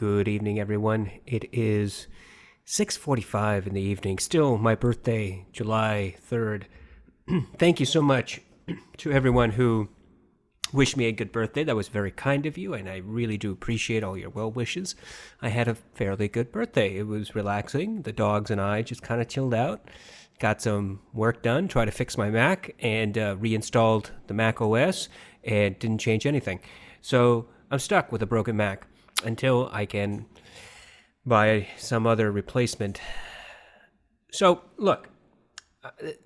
Good evening, everyone. It is 6:45 in the evening. Still my birthday, July 3rd. Thank you so much to everyone who wished me a good birthday. That was very kind of you, and I really do appreciate all your well wishes. I had a fairly good birthday. It was relaxing. The dogs and I just kind of chilled out, got some work done, tried to fix my Mac, and reinstalled the Mac OS, and didn't change anything. So I'm stuck with a broken Mac until I can buy some other replacement. So, look,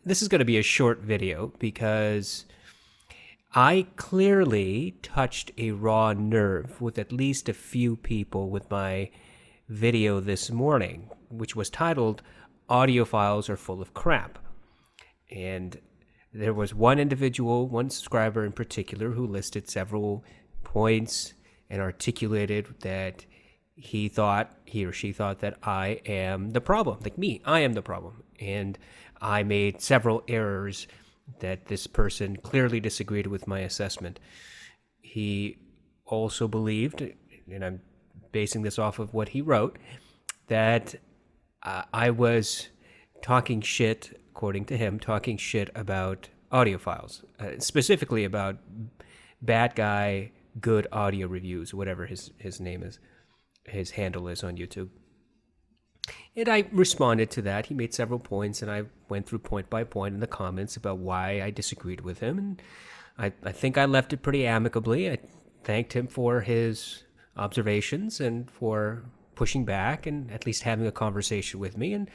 this is going to be a short video because I clearly touched a raw nerve with at least a few people with my video this morning, which was titled "Audiophiles Are Full of Crap." And there was one individual, one subscriber in particular, who listed several points and articulated that he or she thought that I am the problem. Like me, I am the problem. And I made several errors that this person clearly disagreed with my assessment. He also believed, and I'm basing this off of what he wrote, that I was talking shit, according to him, talking shit about audiophiles, specifically about Bad Guy Good Audio Reviews, whatever his name is, his handle is on YouTube. And I responded to that. He made several points, and I went through point by point in the comments about why I disagreed with him. And I think I left it pretty amicably. I thanked him for his observations and for pushing back and at least having a conversation with me. And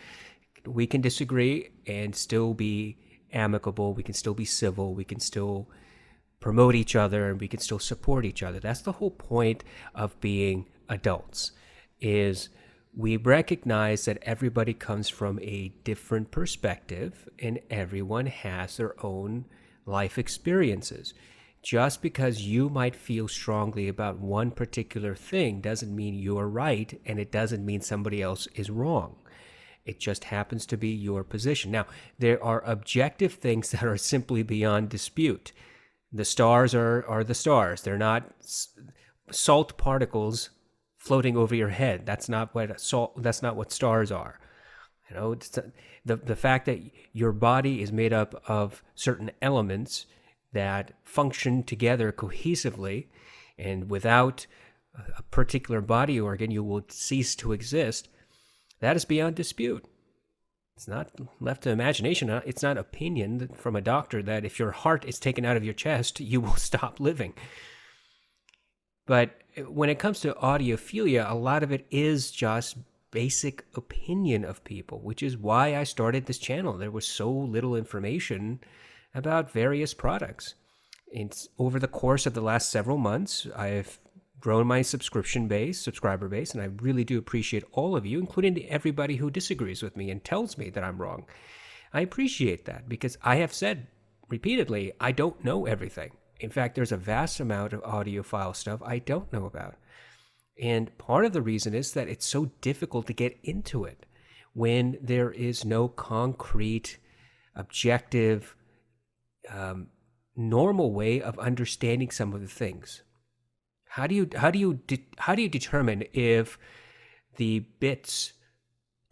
we can disagree and still be amicable. We can still be civil. We can still promote each other, and we can still support each other. That's the whole point of being adults, is we recognize that everybody comes from a different perspective and everyone has their own life experiences. Just because you might feel strongly about one particular thing doesn't mean you're right, and it doesn't mean somebody else is wrong. It just happens to be your position. Now, there are objective things that are simply beyond dispute. The stars are the stars. They're not salt particles floating over your head. That's not what stars are. You know, it's the fact that your body is made up of certain elements that function together cohesively, and without a particular body organ, you will cease to exist. That is beyond dispute. It's not left to imagination. It's not opinion from a doctor that if your heart is taken out of your chest, you will stop living. But when it comes to audiophilia, a lot of it is just basic opinion of people, which is why I started this channel. There was so little information about various products. Over the course of the last several months, I've grown my subscriber base, and I really do appreciate all of you, including everybody who disagrees with me and tells me that I'm wrong. I appreciate that because I have said repeatedly, I don't know everything. In fact, there's a vast amount of audiophile stuff I don't know about. And part of the reason is that it's so difficult to get into it when there is no concrete, objective, normal way of understanding some of the things. How do you determine if the bits,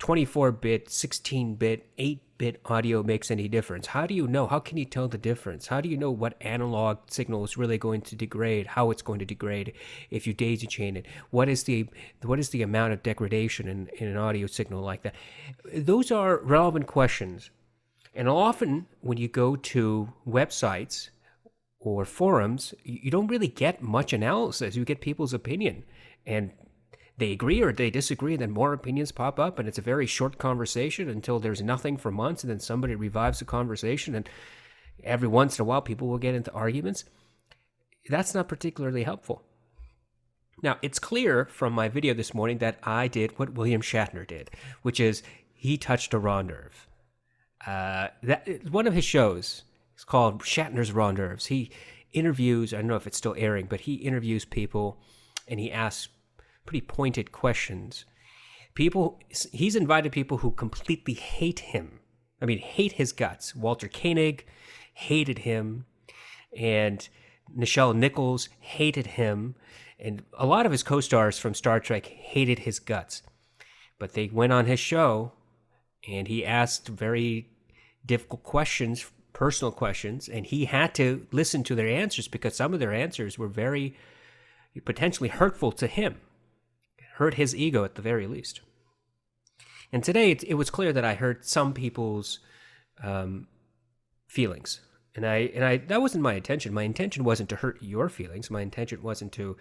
24-bit, 16-bit, 8-bit audio makes any difference? How do you know? How can you tell the difference? How do you know what analog signal is really going to degrade? How it's going to degrade if you daisy chain it? What is the amount of degradation in an audio signal like that? Those are relevant questions, and often when you go to websites or forums, you don't really get much analysis. You get people's opinion, and they agree or they disagree, and then more opinions pop up, and it's a very short conversation until there's nothing for months, and then somebody revives the conversation, and every once in a while people will get into arguments. That's not particularly helpful. Now, it's clear from my video this morning that I did what William Shatner did, which is he touched a raw nerve. One of his shows, it's called Shatner's Raw Nerves. He interviews, I don't know if it's still airing, but he interviews people and he asks pretty pointed questions. He's invited people who completely hate him. I mean, hate his guts. Walter Koenig hated him, and Nichelle Nichols hated him, And a lot of his co-stars from Star Trek hated his guts. But they went on his show, and he asked very difficult questions, personal questions, and he had to listen to their answers because some of their answers were very potentially hurtful to him, hurt his ego at the very least. And today it was clear that I hurt some people's feelings, and I that wasn't my intention. My intention wasn't to hurt your feelings. My intention wasn't to,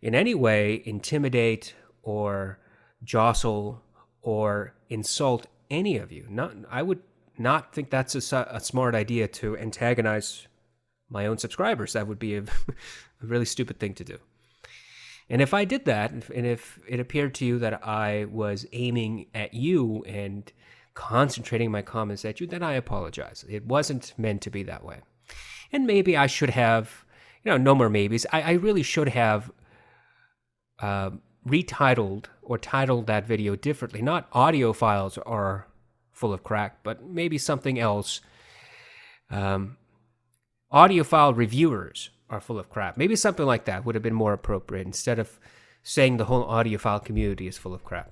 in any way, intimidate or jostle or insult any of you. I would not think that's a smart idea to antagonize my own subscribers. That would be a really stupid thing to do. And if I did that, and if it appeared to you that I was aiming at you and concentrating my comments at you, then I apologize. It wasn't meant to be that way. And maybe I should have, no more maybes. I really should have retitled or titled that video differently. Not audiophiles are full of crack, but maybe something else. Audiophile reviewers are full of crap. Maybe something like that would have been more appropriate instead of saying the whole audiophile community is full of crap.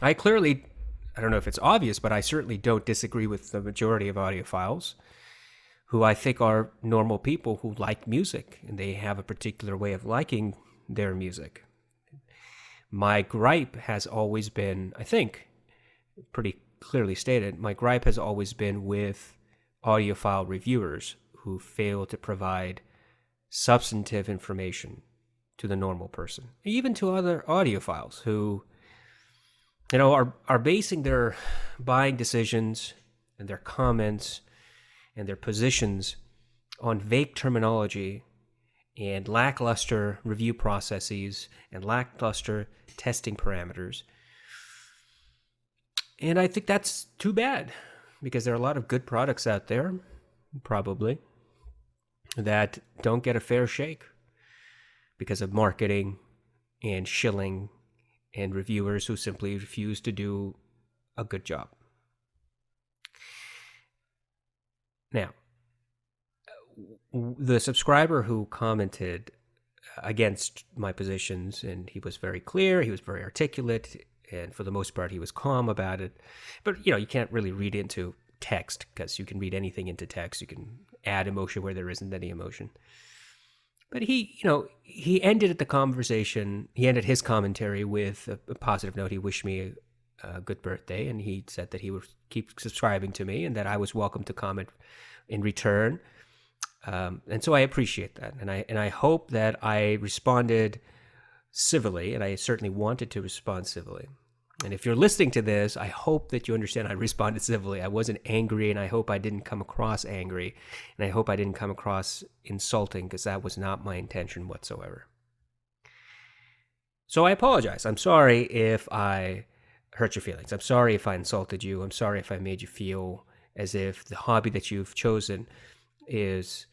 I don't know if it's obvious, but I certainly don't disagree with the majority of audiophiles, who I think are normal people who like music, and they have a particular way of liking their music. My gripe has always been, I think, pretty clearly stated, my gripe has always been with audiophile reviewers who fail to provide substantive information to the normal person, even to other audiophiles who, are basing their buying decisions and their comments and their positions on vague terminology and lackluster review processes and lackluster testing parameters. And I think that's too bad, because there are a lot of good products out there, probably, that don't get a fair shake because of marketing and shilling and reviewers who simply refuse to do a good job. Now, the subscriber who commented against my positions, and he was very clear, he was very articulate, and for the most part he was calm about it. But you can't really read into text, because you can read anything into text. You can add emotion where there isn't any emotion. But he ended the conversation, he ended his commentary with a positive note. He wished me a good birthday, and he said that he would keep subscribing to me and that I was welcome to comment in return. And so I appreciate that. And I hope that I responded civilly, and I certainly wanted to respond civilly. And if you're listening to this, I hope that you understand I responded civilly. I wasn't angry, and I hope I didn't come across angry, and I hope I didn't come across insulting, because that was not my intention whatsoever. So I apologize. I'm sorry if I hurt your feelings. I'm sorry if I insulted you. I'm sorry if I made you feel as if the hobby that you've chosen is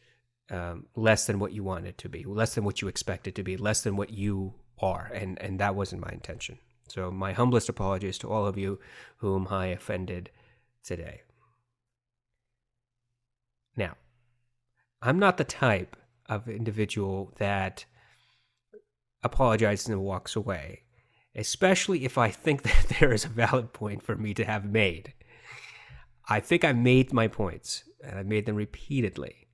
less than what you want it to be, less than what you expect it to be, less than what you are, and that wasn't my intention. So my humblest apologies to all of you whom I offended today. Now, I'm not the type of individual that apologizes and walks away, especially if I think that there is a valid point for me to have made. I think I made my points, and I made them repeatedly.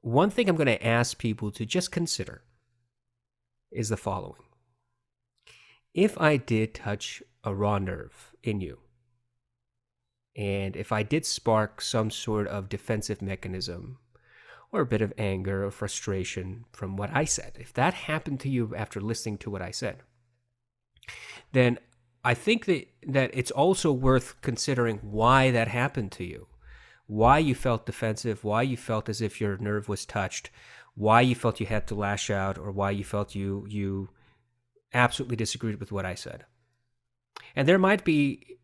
One thing I'm going to ask people to just consider is the following. If I did touch a raw nerve in you, and if I did spark some sort of defensive mechanism or a bit of anger or frustration from what I said, if that happened to you after listening to what I said, then I think that it's also worth considering why that happened to you, why you felt defensive, why you felt as if your nerve was touched, why you felt you had to lash out, or why you felt you absolutely disagreed with what I said. And there might be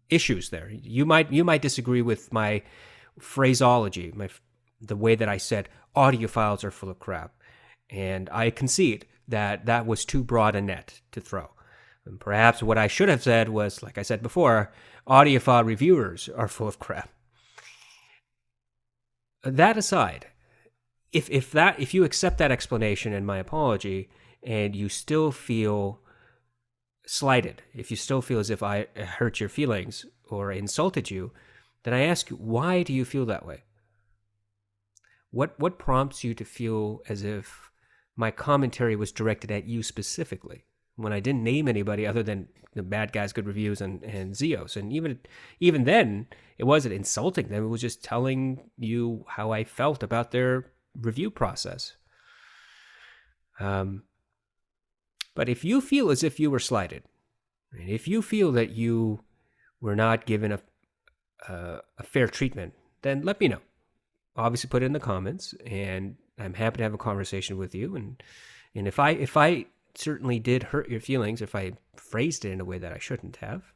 issues there. You might disagree with my phraseology, the way that I said audiophiles are full of crap. And I concede that was too broad a net to throw. And perhaps what I should have said was, like I said before, audiophile reviewers are full of crap. That aside, if you accept that explanation and my apology, and you still feel slighted, if you still feel as if I hurt your feelings or insulted you, then I ask you, why do you feel that way? What prompts you to feel as if my commentary was directed at you specifically when I didn't name anybody other than the Bad Guys Good Reviews and Zeos? And even then, it wasn't insulting them. It was just telling you how I felt about their review process. But if you feel as if you were slighted, and if you feel that you were not given a fair treatment, then let me know. Obviously, put it in the comments, and I'm happy to have a conversation with you. And if I certainly did hurt your feelings, if I phrased it in a way that I shouldn't have,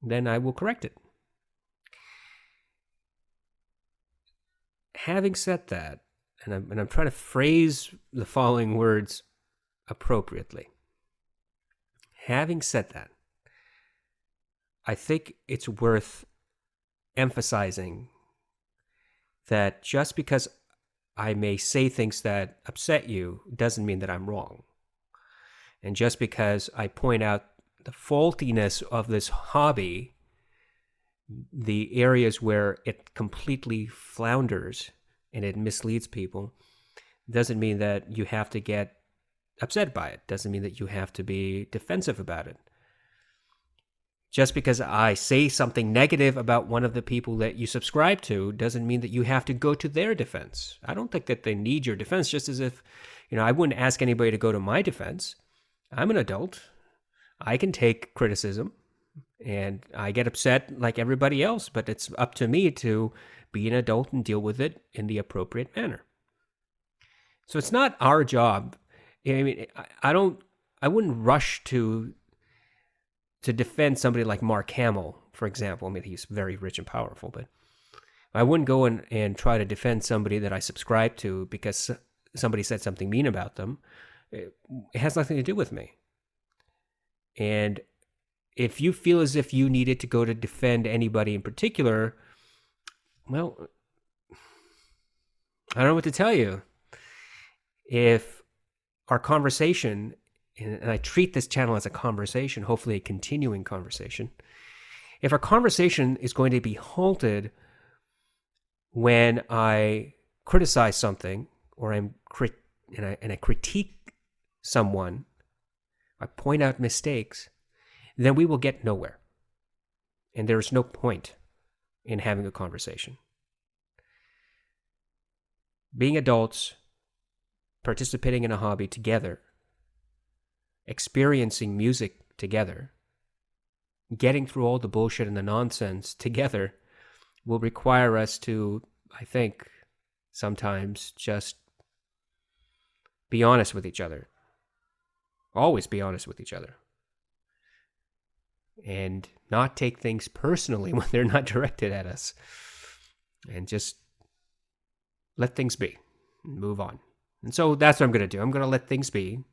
then I will correct it. Having said that, and I'm trying to phrase the following words appropriately. Having said that, I think it's worth emphasizing that just because I may say things that upset you doesn't mean that I'm wrong. And just because I point out the faultiness of this hobby, the areas where it completely flounders and it misleads people, doesn't mean that you have to get upset by it. Doesn't mean that you have to be defensive about it. Just because I say something negative about one of the people that you subscribe to doesn't mean that you have to go to their defense. I don't think that they need your defense, just as if, I wouldn't ask anybody to go to my defense. I'm an adult. I can take criticism, and I get upset like everybody else, but it's up to me to be an adult and deal with it in the appropriate manner. So it's not our job. I wouldn't rush to defend somebody like Mark Hamill, for example. He's very rich and powerful, but I wouldn't go and try to defend somebody that I subscribe to because somebody said something mean about them. It has nothing to do with me. And if you feel as if you needed to go to defend anybody in particular, well, I don't know what to tell you. If our conversation, and I treat this channel as a conversation, hopefully a continuing conversation, if our conversation is going to be halted when I criticize something or I critique someone, I point out mistakes, then we will get nowhere. And there is no point in having a conversation. Being adults, participating in a hobby together, experiencing music together, getting through all the bullshit and the nonsense together will require us to, I think, sometimes just be honest with each other. Always be honest with each other. And not take things personally when they're not directed at us. And just let things be. And move on. And so that's what I'm going to do. I'm going to let things be.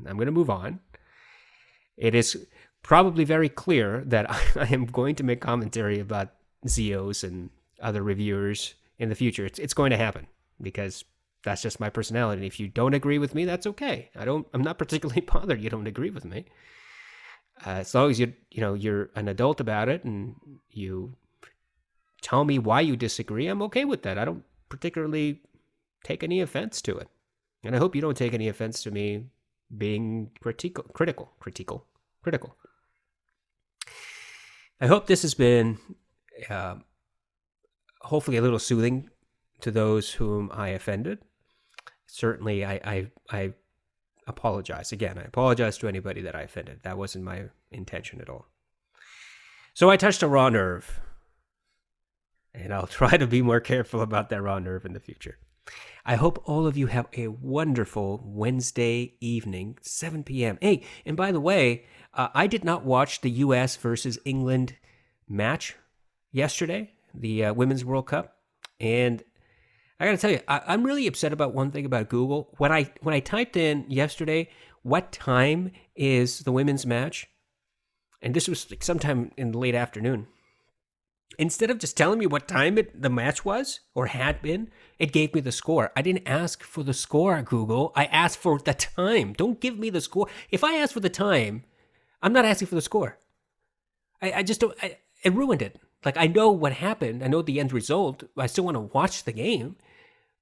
I'm going to move on. It is probably very clear that I am going to make commentary about Zeos and other reviewers in the future. It's going to happen because that's just my personality. And if you don't agree with me, that's okay. I'm not particularly bothered you don't agree with me. As long as you're an adult about it and you tell me why you disagree, I'm okay with that. I don't particularly take any offense to it. And I hope you don't take any offense to me being critical. I hope this has been hopefully a little soothing to those whom I offended. Certainly, I apologize. Again, I apologize to anybody that I offended. That wasn't my intention at all. So I touched a raw nerve, and I'll try to be more careful about that raw nerve in the future. I hope all of you have a wonderful Wednesday evening, 7 p.m. Hey, and by the way, I did not watch the U.S. versus England match yesterday, the Women's World Cup. And I got to tell you, I'm really upset about one thing about Google. When I typed in yesterday, what time is the women's match? And this was like sometime in the late afternoon. Instead of just telling me what time the match was or had been, it gave me the score. I didn't ask for the score, Google. I asked for the time. Don't give me the score. If I ask for the time, I'm not asking for the score. I just don't. It ruined it. Like, I know what happened. I know the end result. I still want to watch the game.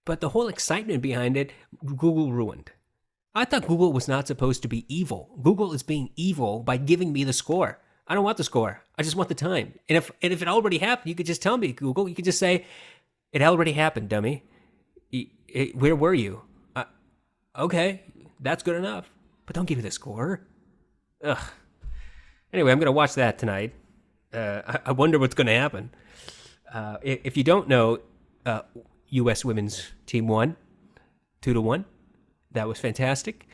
But the whole excitement behind it, Google ruined. I thought Google was not supposed to be evil. Google is being evil by giving me the score. I don't want the score. I just want the time. And if it already happened, you could just tell me, Google. You could just say, it already happened, dummy. Where were you? Okay, that's good enough. But don't give me the score. Ugh. Anyway, I'm going to watch that tonight. I wonder what's going to happen. If you don't know, U.S. women's team won 2-1. That was fantastic.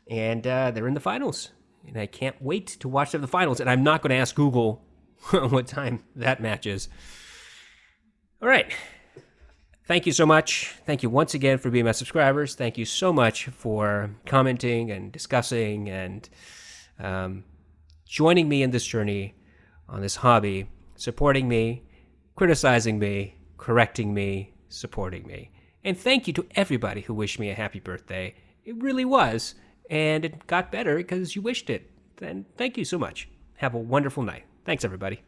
And they're in the finals. And I can't wait to watch the finals. And I'm not going to ask Google what time that match is. All right. Thank you so much. Thank you once again for being my subscribers. Thank you so much for commenting and discussing and joining me in this journey on this hobby, supporting me, criticizing me, correcting me, supporting me. And thank you to everybody who wished me a happy birthday. It really was. And it got better because you wished it. And thank you so much. Have a wonderful night. Thanks, everybody.